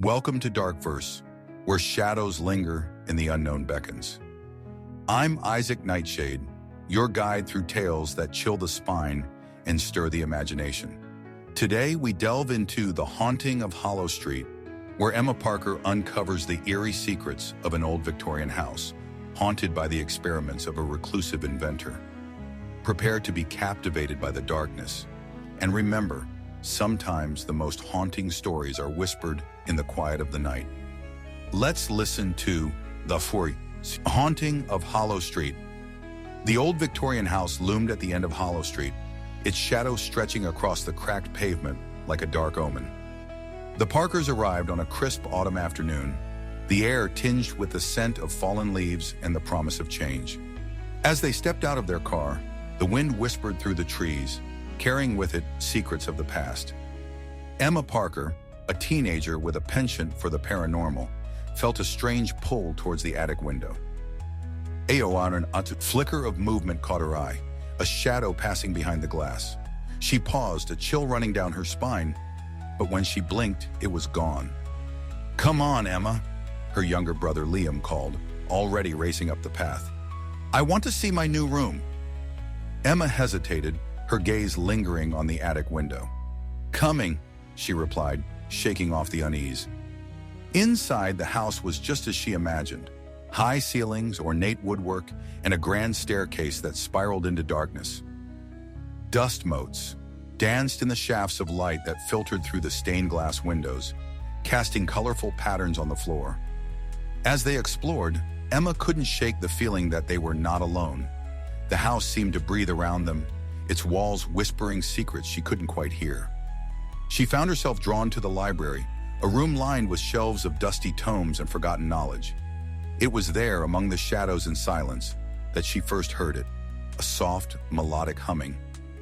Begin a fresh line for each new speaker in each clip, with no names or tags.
Welcome to Darkverse, where shadows linger and the unknown beckons. I'm Isaac Nightshade, your guide through tales that chill the spine and stir the imagination. Today, we delve into The Haunting of Hollow Street, where Emma Parker uncovers the eerie secrets of an old Victorian house, haunted by the experiments of a reclusive inventor. Prepare to be captivated by the darkness. And remember, sometimes the most haunting stories are whispered in the quiet of the night. Let's listen to The Haunting of Hollow Street. The old Victorian house loomed at the end of Hollow Street, its shadow stretching across the cracked pavement like a dark omen. The Parkers arrived on a crisp autumn afternoon, the air tinged with the scent of fallen leaves and the promise of change. As they stepped out of their car, the wind whispered through the trees, carrying with it secrets of the past. Emma Parker, a teenager with a penchant for the paranormal, felt a strange pull towards the attic window. A flicker of movement caught her eye, a shadow passing behind the glass. She paused, a chill running down her spine, but when she blinked, it was gone. "Come on, Emma," her younger brother Liam called, already racing up the path. "I want to see my new room." Emma hesitated, her gaze lingering on the attic window. "Coming," she replied, shaking off the unease. Inside, the house was just as she imagined. High ceilings, ornate woodwork, and a grand staircase that spiraled into darkness. Dust motes danced in the shafts of light that filtered through the stained glass windows, casting colorful patterns on the floor. As they explored, Emma couldn't shake the feeling that they were not alone. The house seemed to breathe around them, its walls whispering secrets she couldn't quite hear. She found herself drawn to the library, a room lined with shelves of dusty tomes and forgotten knowledge. It was there, among the shadows and silence, that she first heard it, a soft, melodic humming,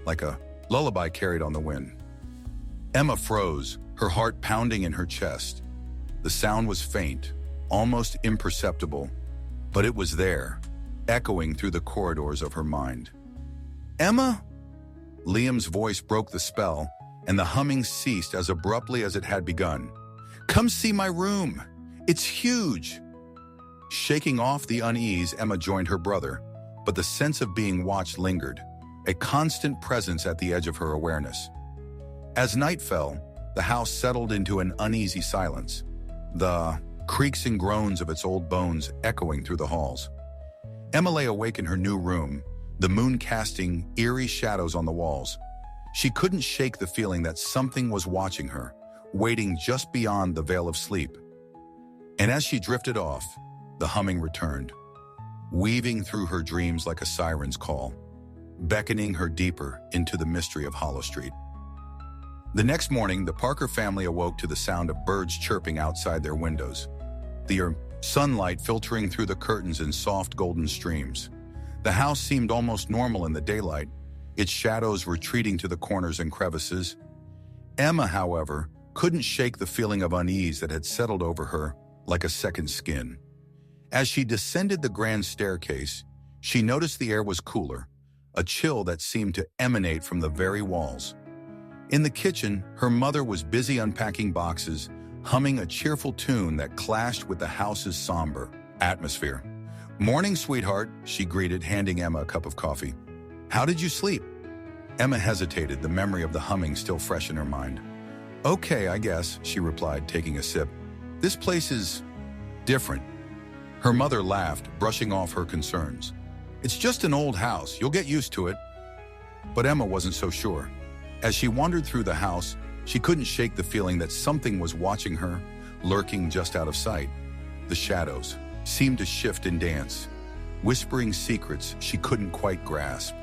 like a lullaby carried on the wind. Emma froze, her heart pounding in her chest. The sound was faint, almost imperceptible, but it was there, echoing through the corridors of her mind. "Emma?" Liam's voice broke the spell, and the humming ceased as abruptly as it had begun. "Come see my room. It's huge." Shaking off the unease, Emma joined her brother, but the sense of being watched lingered, a constant presence at the edge of her awareness. As night fell, the house settled into an uneasy silence, the creaks and groans of its old bones echoing through the halls. Emma lay awake in her new room, the moon casting eerie shadows on the walls. She couldn't shake the feeling that something was watching her, waiting just beyond the veil of sleep. And as she drifted off, the humming returned, weaving through her dreams like a siren's call, beckoning her deeper into the mystery of Hollow Street. The next morning, the Parker family awoke to the sound of birds chirping outside their windows, the sunlight filtering through the curtains in soft golden streams. The house seemed almost normal in the daylight, its shadows retreating to the corners and crevices. Emma, however, couldn't shake the feeling of unease that had settled over her like a second skin. As she descended the grand staircase, she noticed the air was cooler, a chill that seemed to emanate from the very walls. In the kitchen, her mother was busy unpacking boxes, humming a cheerful tune that clashed with the house's somber atmosphere. "Morning, sweetheart," she greeted, handing Emma a cup of coffee. "How did you sleep?" Emma hesitated, the memory of the humming still fresh in her mind. "Okay, I guess," she replied, taking a sip. "This place is different." Her mother laughed, brushing off her concerns. "It's just an old house. You'll get used to it." But Emma wasn't so sure. As she wandered through the house, she couldn't shake the feeling that something was watching her, lurking just out of sight. The shadows seemed to shift and dance, whispering secrets she couldn't quite grasp.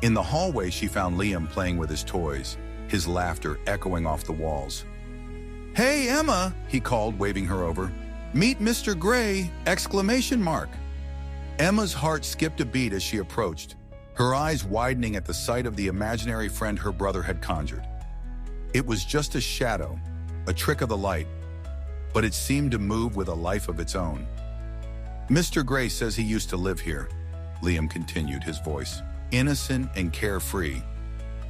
In the hallway, she found Liam playing with his toys, his laughter echoing off the walls. "Hey, Emma," he called, waving her over. "Meet Mr. Gray!" Emma's heart skipped a beat as she approached, her eyes widening at the sight of the imaginary friend her brother had conjured. It was just a shadow, a trick of the light, but it seemed to move with a life of its own. "Mr. Gray says he used to live here," Liam continued, his voice innocent and carefree.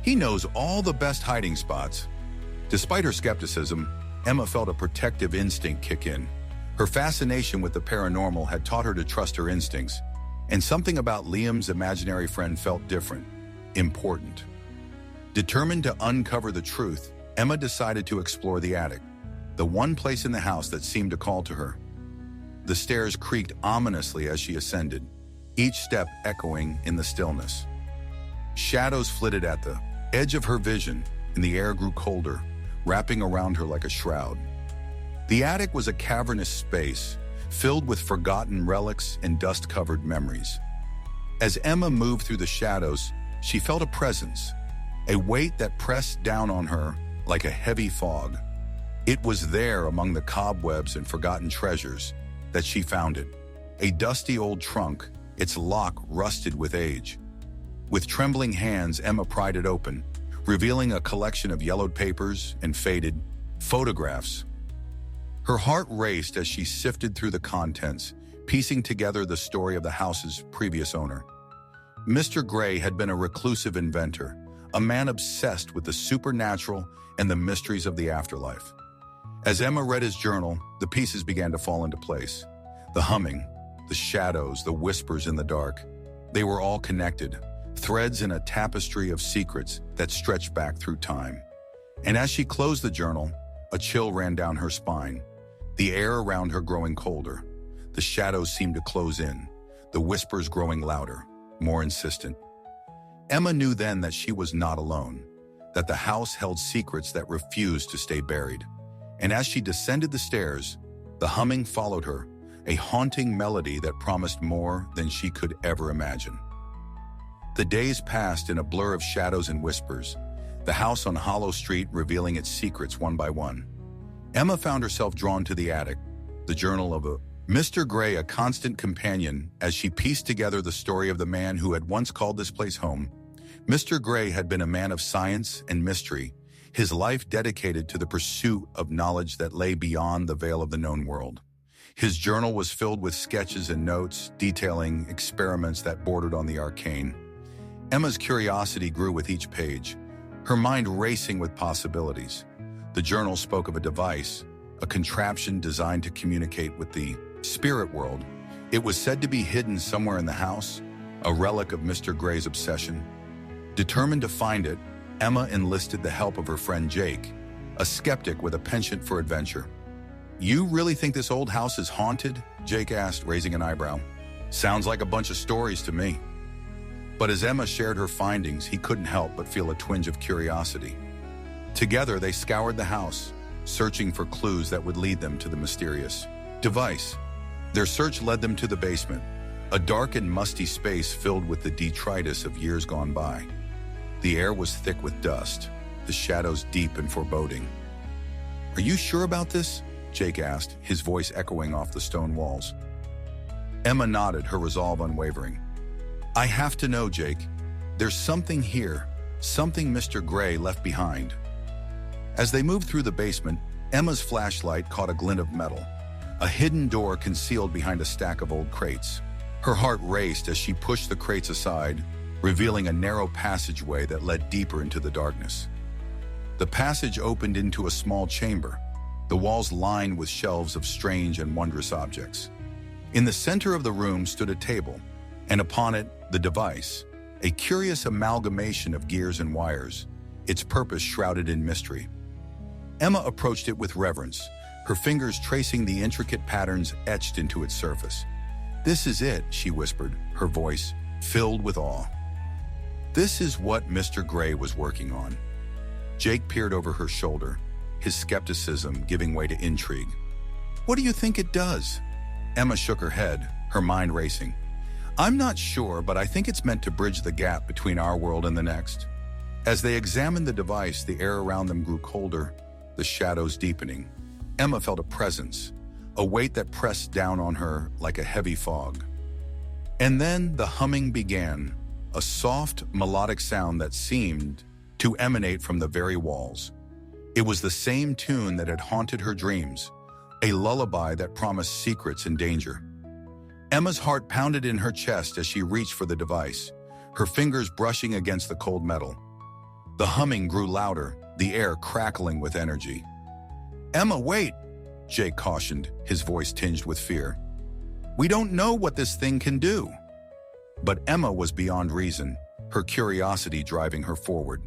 "He knows all the best hiding spots." Despite her skepticism, Emma felt a protective instinct kick in. Her fascination with the paranormal had taught her to trust her instincts, and something about Liam's imaginary friend felt different, important. Determined to uncover the truth, Emma decided to explore the attic, the one place in the house that seemed to call to her. The stairs creaked ominously as she ascended, each step echoing in the stillness. Shadows flitted at the edge of her vision, and the air grew colder, wrapping around her like a shroud. The attic was a cavernous space, filled with forgotten relics and dust-covered memories. As Emma moved through the shadows, she felt a presence, a weight that pressed down on her like a heavy fog. It was there among the cobwebs and forgotten treasures that she found it, a dusty old trunk, its lock rusted with age. With trembling hands, Emma pried it open, revealing a collection of yellowed papers and faded photographs. Her heart raced as she sifted through the contents, piecing together the story of the house's previous owner. Mr. Gray had been a reclusive inventor, a man obsessed with the supernatural and the mysteries of the afterlife. As Emma read his journal, the pieces began to fall into place. The humming, the shadows, the whispers in the dark. They were all connected, threads in a tapestry of secrets that stretched back through time. And as she closed the journal, a chill ran down her spine, the air around her growing colder. The shadows seemed to close in, the whispers growing louder, more insistent. Emma knew then that she was not alone, that the house held secrets that refused to stay buried. And as she descended the stairs, the humming followed her, a haunting melody that promised more than she could ever imagine. The days passed in a blur of shadows and whispers, the house on Hollow Street revealing its secrets one by one. Emma found herself drawn to the attic, the journal of Mr. Gray, a constant companion as she pieced together the story of the man who had once called this place home. Mr. Gray had been a man of science and mystery, his life dedicated to the pursuit of knowledge that lay beyond the veil of the known world. His journal was filled with sketches and notes detailing experiments that bordered on the arcane. Emma's curiosity grew with each page, her mind racing with possibilities. The journal spoke of a device, a contraption designed to communicate with the spirit world. It was said to be hidden somewhere in the house, a relic of Mr. Gray's obsession. Determined to find it, Emma enlisted the help of her friend Jake, a skeptic with a penchant for adventure. "You really think this old house is haunted?" Jake asked, raising an eyebrow. "Sounds like a bunch of stories to me." But as Emma shared her findings, he couldn't help but feel a twinge of curiosity. Together, they scoured the house, searching for clues that would lead them to the mysterious device. Their search led them to the basement, a dark and musty space filled with the detritus of years gone by. The air was thick with dust, the shadows deep and foreboding. "Are you sure about this?" Jake asked, his voice echoing off the stone walls. Emma nodded, her resolve unwavering. "I have to know, Jake. There's something here, something Mr. Gray left behind." As they moved through the basement, Emma's flashlight caught a glint of metal, a hidden door concealed behind a stack of old crates. Her heart raced as she pushed the crates aside, revealing a narrow passageway that led deeper into the darkness. The passage opened into a small chamber, the walls lined with shelves of strange and wondrous objects. In the center of the room stood a table, and upon it, the device, a curious amalgamation of gears and wires, its purpose shrouded in mystery. Emma approached it with reverence, her fingers tracing the intricate patterns etched into its surface. "This is it," she whispered, her voice filled with awe. "This is what Mr. Gray was working on." Jake peered over her shoulder, his skepticism giving way to intrigue. "What do you think it does?" Emma shook her head, her mind racing. "I'm not sure, but I think it's meant to bridge the gap between our world and the next." As they examined the device, the air around them grew colder, the shadows deepening. Emma felt a presence, a weight that pressed down on her like a heavy fog. And then the humming began, a soft, melodic sound that seemed to emanate from the very walls. It was the same tune that had haunted her dreams, a lullaby that promised secrets and danger. Emma's heart pounded in her chest as she reached for the device, her fingers brushing against the cold metal. The humming grew louder, the air crackling with energy. Emma, wait, Jake cautioned, his voice tinged with fear. We don't know what this thing can do. But Emma was beyond reason, her curiosity driving her forward.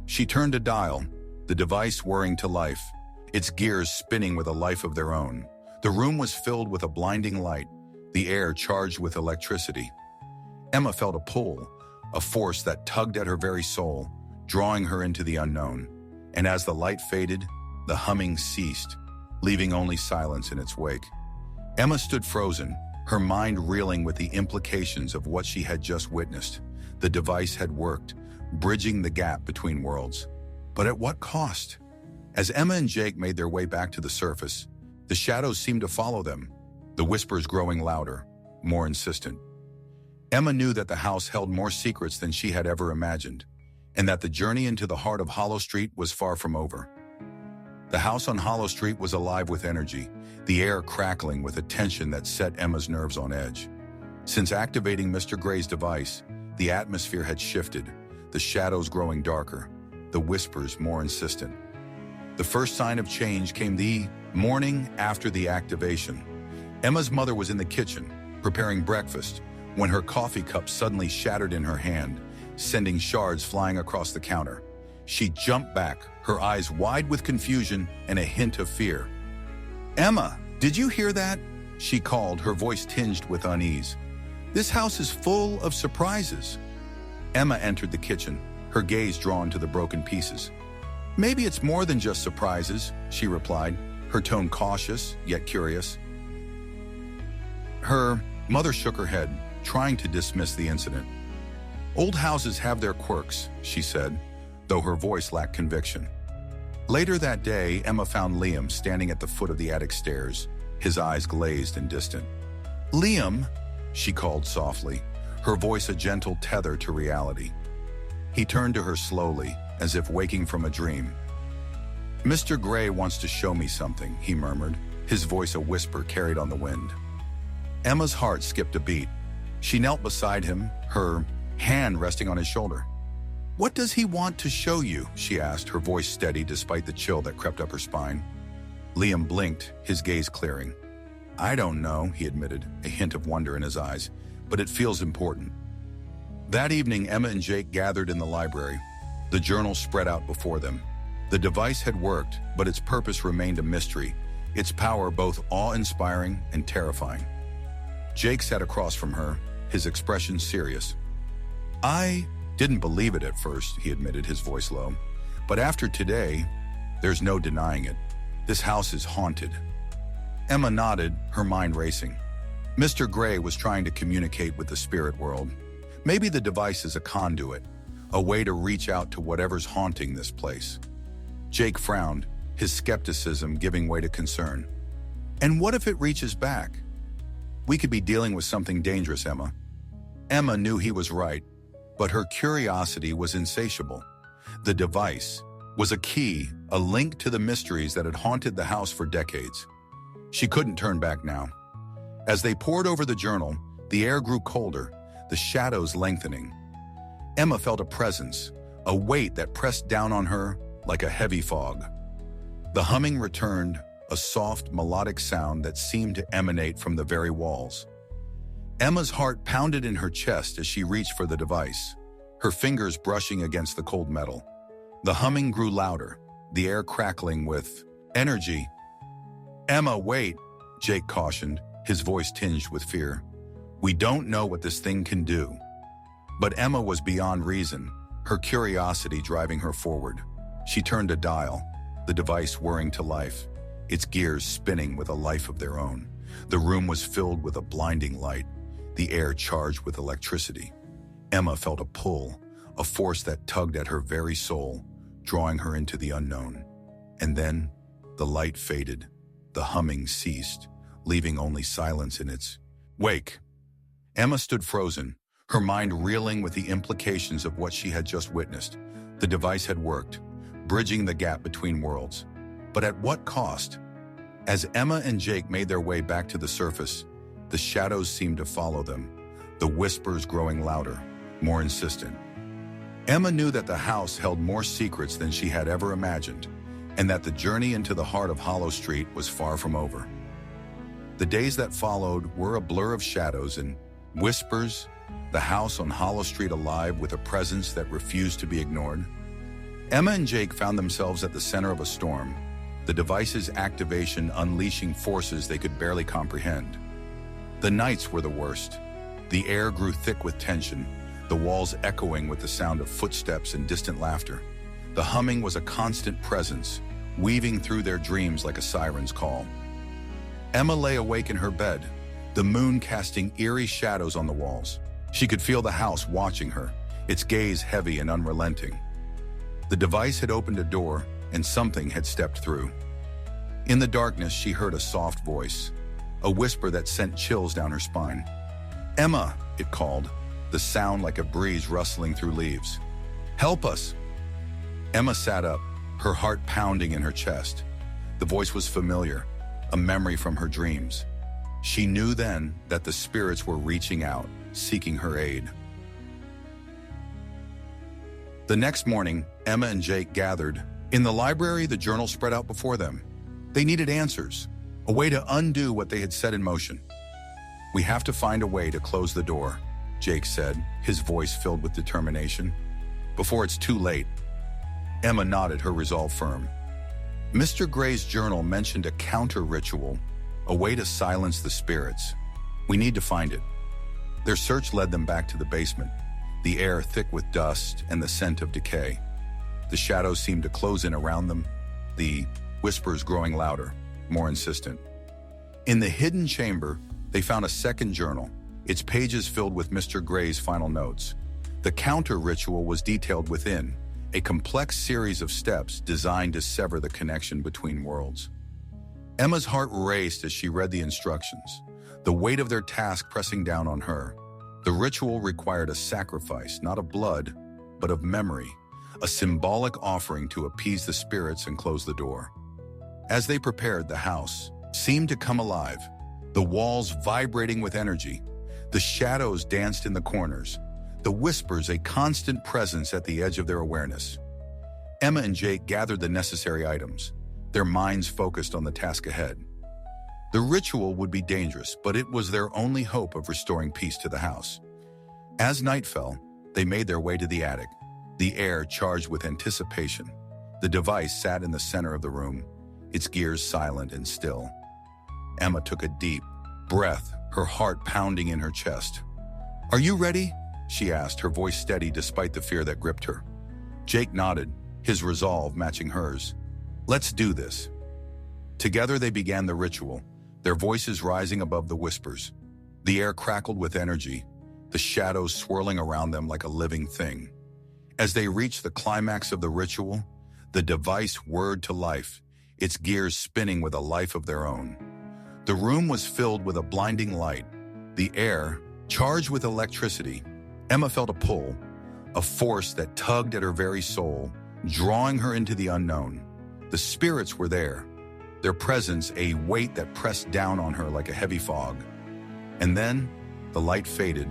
She turned a dial, the device whirring to life, its gears spinning with a life of their own. The room was filled with a blinding light, the air charged with electricity. Emma felt a pull, a force that tugged at her very soul, drawing her into the unknown. And as the light faded, the humming ceased, leaving only silence in its wake. Emma stood frozen, her mind reeling with the implications of what she had just witnessed. The device had worked, bridging the gap between worlds. But at what cost? As Emma and Jake made their way back to the surface, the shadows seemed to follow them, the whispers growing louder, more insistent. Emma knew that the house held more secrets than she had ever imagined, and that the journey into the heart of Hollow Street was far from over. The house on Hollow Street was alive with energy, the air crackling with a tension that set Emma's nerves on edge. Since activating Mr. Gray's device, the atmosphere had shifted, the shadows growing darker, the whispers more insistent. The first sign of change came the morning after the activation. Emma's mother was in the kitchen, preparing breakfast, when her coffee cup suddenly shattered in her hand, sending shards flying across the counter. She jumped back, her eyes wide with confusion and a hint of fear. Emma, did you hear that? She called, her voice tinged with unease. This house is full of surprises. Emma entered the kitchen, her gaze drawn to the broken pieces. Maybe it's more than just surprises, she replied, her tone cautious yet curious. Her mother shook her head, trying to dismiss the incident. Old houses have their quirks, she said, though her voice lacked conviction. Later that day, Emma found Liam standing at the foot of the attic stairs, his eyes glazed and distant. Liam, she called softly, her voice a gentle tether to reality. He turned to her slowly, as if waking from a dream. Mr. Gray wants to show me something, he murmured, his voice a whisper carried on the wind. Emma's heart skipped a beat. She knelt beside him, her hand resting on his shoulder. What does he want to show you? She asked, her voice steady despite the chill that crept up her spine. Liam blinked, his gaze clearing. I don't know, he admitted, a hint of wonder in his eyes, but it feels important. That evening, Emma and Jake gathered in the library. The journal spread out before them. The device had worked, but its purpose remained a mystery, its power both awe-inspiring and terrifying. Jake sat across from her, his expression serious. I didn't believe it at first, he admitted, his voice low. But after today, there's no denying it. This house is haunted. Emma nodded, her mind racing. Mr. Gray was trying to communicate with the spirit world. Maybe the device is a conduit, a way to reach out to whatever's haunting this place. Jake frowned, his skepticism giving way to concern. And what if it reaches back? We could be dealing with something dangerous, Emma. Emma knew he was right, but her curiosity was insatiable. The device was a key, a link to the mysteries that had haunted the house for decades. She couldn't turn back now. As they pored over the journal, the air grew colder, the shadows lengthening. Emma felt a presence, a weight that pressed down on her like a heavy fog. The humming returned, a soft, melodic sound that seemed to emanate from the very walls. Emma's heart pounded in her chest as she reached for the device, her fingers brushing against the cold metal. The humming grew louder, the air crackling with energy. Emma, wait, Jake cautioned, his voice tinged with fear. We don't know what this thing can do. But Emma was beyond reason, her curiosity driving her forward. She turned a dial, the device whirring to life, its gears spinning with a life of their own. The room was filled with a blinding light, the air charged with electricity. Emma felt a pull, a force that tugged at her very soul, drawing her into the unknown. And then, the light faded, the humming ceased, leaving only silence in its wake. Emma stood frozen, her mind reeling with the implications of what she had just witnessed. The device had worked, bridging the gap between worlds. But at what cost? As Emma and Jake made their way back to the surface, the shadows seemed to follow them, the whispers growing louder, more insistent. Emma knew that the house held more secrets than she had ever imagined, and that the journey into the heart of Hollow Street was far from over. The days that followed were a blur of shadows and whispers, the house on Hollow Street alive with a presence that refused to be ignored. Emma and Jake found themselves at the center of a storm, the device's activation unleashing forces they could barely comprehend. The nights were the worst. The air grew thick with tension, the walls echoing with the sound of footsteps and distant laughter. The humming was a constant presence, weaving through their dreams like a siren's call. Emma lay awake in her bed, the moon casting eerie shadows on the walls. She could feel the house watching her, its gaze heavy and unrelenting. The device had opened a door, and something had stepped through. In the darkness, she heard a soft voice, a whisper that sent chills down her spine. "Emma," it called, the sound like a breeze rustling through leaves. "Help us!" Emma sat up, her heart pounding in her chest. The voice was familiar, a memory from her dreams. She knew then that the spirits were reaching out, seeking her aid. The next morning, Emma and Jake gathered. In the library, the journal spread out before them. They needed answers, a way to undo what they had set in motion. "We have to find a way to close the door," Jake said, his voice filled with determination. "Before it's too late." Emma nodded, her resolve firm. Mr. Gray's journal mentioned a counter-ritual, a way to silence the spirits. "We need to find it." Their search led them back to the basement, the air thick with dust and the scent of decay. The shadows seemed to close in around them, the whispers growing louder, more insistent. In the hidden chamber, they found a second journal, its pages filled with Mr. Gray's final notes. The counter-ritual was detailed within, a complex series of steps designed to sever the connection between worlds. Emma's heart raced as she read the instructions, the weight of their task pressing down on her. The ritual required a sacrifice, not of blood, but of memory, a symbolic offering to appease the spirits and close the door. As they prepared, the house seemed to come alive, the walls vibrating with energy, the shadows danced in the corners, the whispers a constant presence at the edge of their awareness. Emma and Jake gathered the necessary items, their minds focused on the task ahead. The ritual would be dangerous, but it was their only hope of restoring peace to the house. As night fell, they made their way to the attic, the air charged with anticipation. The device sat in the center of the room, its gears silent and still. Emma took a deep breath, her heart pounding in her chest. "Are you ready?" she asked, her voice steady despite the fear that gripped her. Jake nodded, his resolve matching hers. "Let's do this." Together they began the ritual, their voices rising above the whispers. The air crackled with energy, the shadows swirling around them like a living thing. As they reached the climax of the ritual, the device whirred to life, its gears spinning with a life of their own. The room was filled with a blinding light, the air charged with electricity. Emma felt a pull, a force that tugged at her very soul, drawing her into the unknown. The spirits were there, their presence a weight that pressed down on her like a heavy fog. And then, the light faded,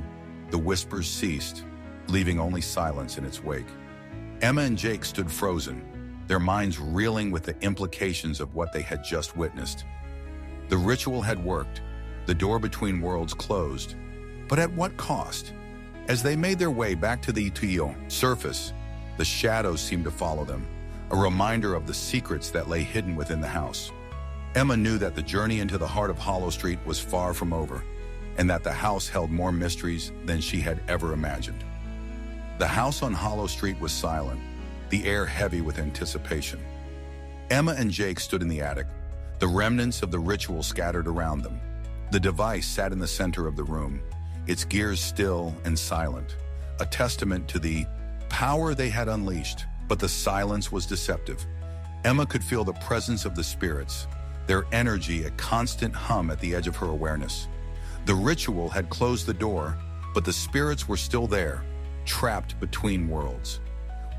the whispers ceased, leaving only silence in its wake. Emma and Jake stood frozen, their minds reeling with the implications of what they had just witnessed. The ritual had worked, the door between worlds closed, but at what cost? As they made their way back to the surface, the shadows seemed to follow them, a reminder of the secrets that lay hidden within the house. Emma knew that the journey into the heart of Hollow Street was far from over, and that the house held more mysteries than she had ever imagined. The house on Hollow Street was silent, the air heavy with anticipation. Emma and Jake stood in the attic, the remnants of the ritual scattered around them. The device sat in the center of the room, its gears still and silent, a testament to the power they had unleashed. But the silence was deceptive. Emma could feel the presence of the spirits, their energy a constant hum at the edge of her awareness. The ritual had closed the door, but the spirits were still there, trapped between worlds.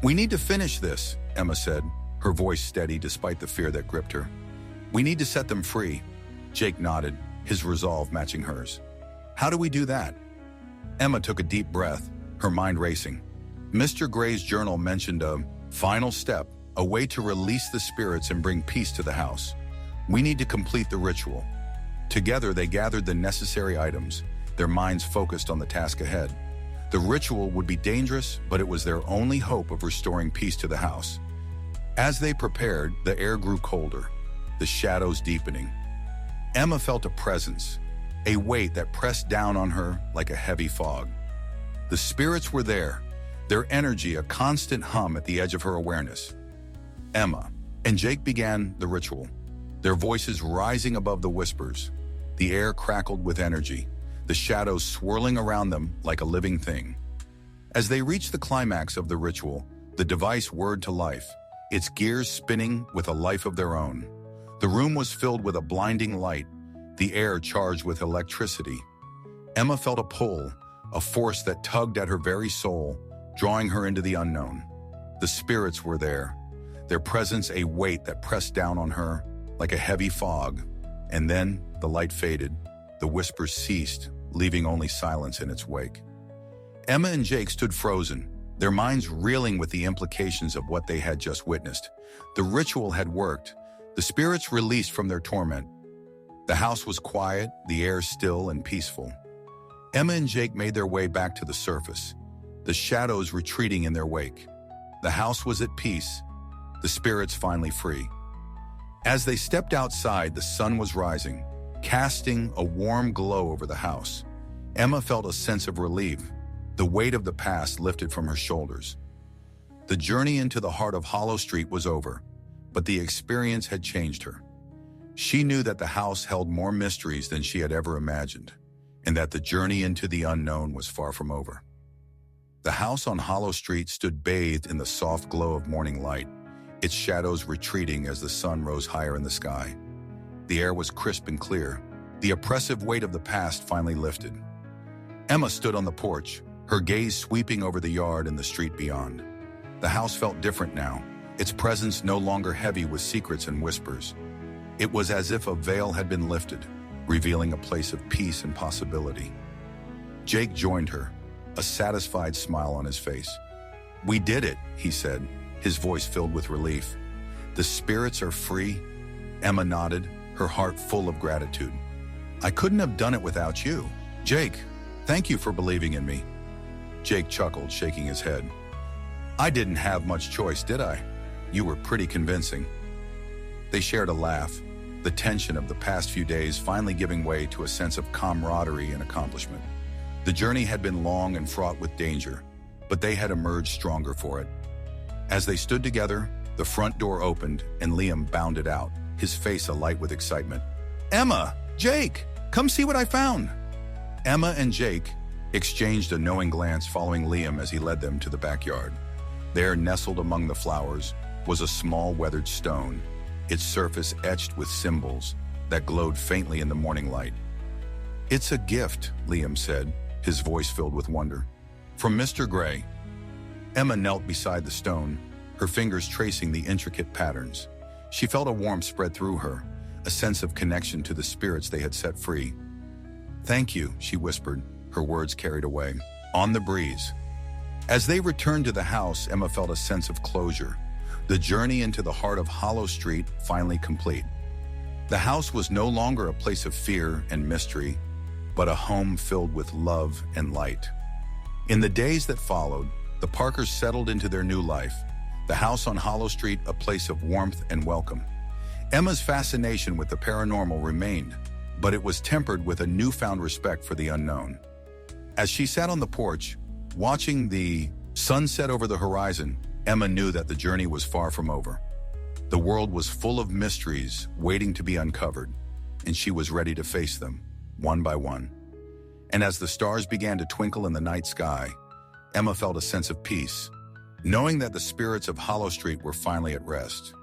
"We need to finish this," Emma said, her voice steady despite the fear that gripped her. "We need to set them free." Jake nodded, his resolve matching hers. "How do we do that?" Emma took a deep breath, her mind racing. Mr. Gray's journal mentioned a final step, a way to release the spirits and bring peace to the house. We need to complete the ritual. Together, they gathered the necessary items, their minds focused on the task ahead. The ritual would be dangerous, but it was their only hope of restoring peace to the house. As they prepared, the air grew colder, the shadows deepening. Emma felt a presence, a weight that pressed down on her like a heavy fog. The spirits were there, their energy a constant hum at the edge of her awareness. Emma and Jake began the ritual, their voices rising above the whispers. The air crackled with energy, the shadows swirling around them like a living thing. As they reached the climax of the ritual, the device whirred to life, its gears spinning with a life of their own. The room was filled with a blinding light, the air charged with electricity. Emma felt a pull, a force that tugged at her very soul, drawing her into the unknown. The spirits were there, their presence a weight that pressed down on her like a heavy fog. And then the light faded, the whispers ceased, leaving only silence in its wake. Emma and Jake stood frozen, their minds reeling with the implications of what they had just witnessed. The ritual had worked, the spirits released from their torment. The house was quiet, the air still and peaceful. Emma and Jake made their way back to the surface, the shadows retreating in their wake. The house was at peace, the spirits finally free. As they stepped outside, the sun was rising, casting a warm glow over the house. Emma felt a sense of relief, the weight of the past lifted from her shoulders. The journey into the heart of Hollow Street was over, but the experience had changed her. She knew that the house held more mysteries than she had ever imagined, and that the journey into the unknown was far from over. The house on Hollow Street stood bathed in the soft glow of morning light, its shadows retreating as the sun rose higher in the sky. The air was crisp and clear. The oppressive weight of the past finally lifted. Emma stood on the porch, her gaze sweeping over the yard and the street beyond. The house felt different now, its presence no longer heavy with secrets and whispers. It was as if a veil had been lifted, revealing a place of peace and possibility. Jake joined her, a satisfied smile on his face. "We did it," he said, his voice filled with relief. "The spirits are free." Emma nodded, her heart full of gratitude. "I couldn't have done it without you. Jake, thank you for believing in me." Jake chuckled, shaking his head. "I didn't have much choice, did I? You were pretty convincing." They shared a laugh, the tension of the past few days finally giving way to a sense of camaraderie and accomplishment. The journey had been long and fraught with danger, but they had emerged stronger for it. As they stood together, the front door opened and Liam bounded out, his face alight with excitement. "Emma! Jake! Come see what I found!" Emma and Jake exchanged a knowing glance following Liam as he led them to the backyard. There, nestled among the flowers, was a small weathered stone, its surface etched with symbols that glowed faintly in the morning light. "It's a gift," Liam said, his voice filled with wonder. "From Mr. Gray." Emma knelt beside the stone, her fingers tracing the intricate patterns. She felt a warmth spread through her, a sense of connection to the spirits they had set free. "Thank you," she whispered, her words carried away, on the breeze. As they returned to the house, Emma felt a sense of closure, the journey into the heart of Hollow Street finally complete. The house was no longer a place of fear and mystery, but a home filled with love and light. In the days that followed, the Parkers settled into their new life, the house on Hollow Street a place of warmth and welcome. Emma's fascination with the paranormal remained, but it was tempered with a newfound respect for the unknown. As she sat on the porch, watching the sunset over the horizon, Emma knew that the journey was far from over. The world was full of mysteries waiting to be uncovered, and she was ready to face them, one by one. And as the stars began to twinkle in the night sky, Emma felt a sense of peace, knowing that the spirits of Hollow Street were finally at rest.